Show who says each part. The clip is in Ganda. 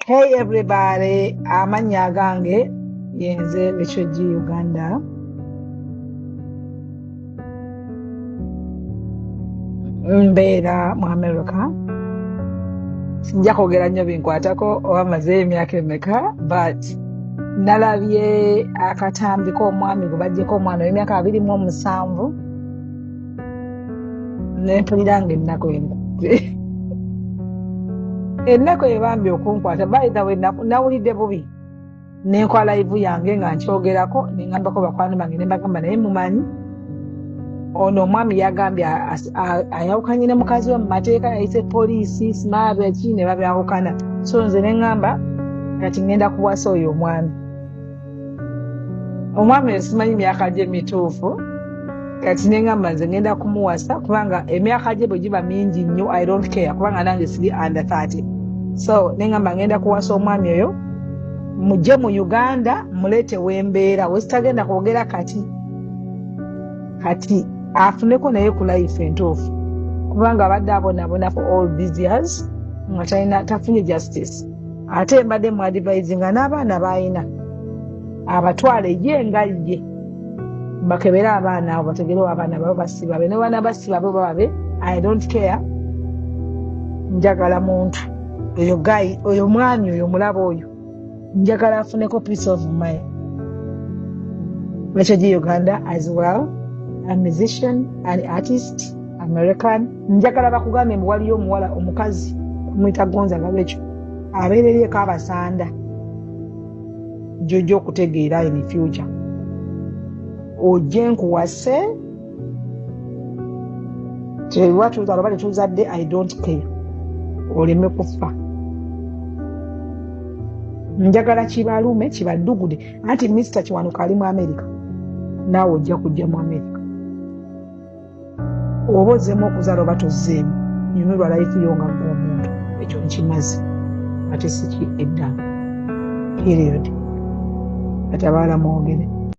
Speaker 1: Hey everybody, amanya gange yenze Rachel G Uganda. Mbeera mu America. Sijja kwogera nnyo binkwatako oba maze emyaka emeka, but nalabye akatambi k'omwami gwe baggyeko omwana w'emyaka 27 ne mpulira ng'ennaku enkutte. Ennaku ebambye okunkwata by the way nawulidde bubi nenkola live yange nga nkyogerako nengambako bakwano bange ne mbagamba naye mumanyi ono omwami yagambye ayawukanye ne mukazi we mu mateeka yayise poliisi simabe ki ne babyawukana, so nze neŋŋamba kati ŋŋenda kuwasa oyo omwami simanyi myaka gye mituufu, kati neŋŋamba nze ŋŋenda kumuwasa kubanga emyaka gye bwe giba mingi nnyo I don't care kubanga nange siri under 30. So neŋŋamba ŋŋenda kuwasa omwami oyo mujje mu Uganda muleete wembeera wesitagenda kwogera kati afuneko naye ku life entuufu kubanga abadde abonabona for all these years nga tafunye justice. Ate mbadde mu advisinga n'abaana b'alina abatwale ye nga ye bakebere abaana abo bategerewo abaana babo basibabe ne baana basibabe babe I don't care. Njagala muntu oyo guy oyo mwami oyo mulaba oyo njagala afuneko peace of mind. Rachel G Uganda as well, a musician, an artist, American. Njagala bakugambe mbu waliyo omuwala omukazi kumuyita Gonza nga Rachel abeerereko abasanda gy'ojja okutegeera in the future. Ojje nkuwase tewatuuza aloba tetuzadde I don't care oleme kufa. Njagala kibalume kibaddugude anti Mr. Kiwanuka ali mu America naawe ojja kujja mu America oba ozzeemu okuzaala oba tozzeemu nyumirwa life yo nga gw'omuntu ekyo nkimaze ate siki edda period atabaala mwogere.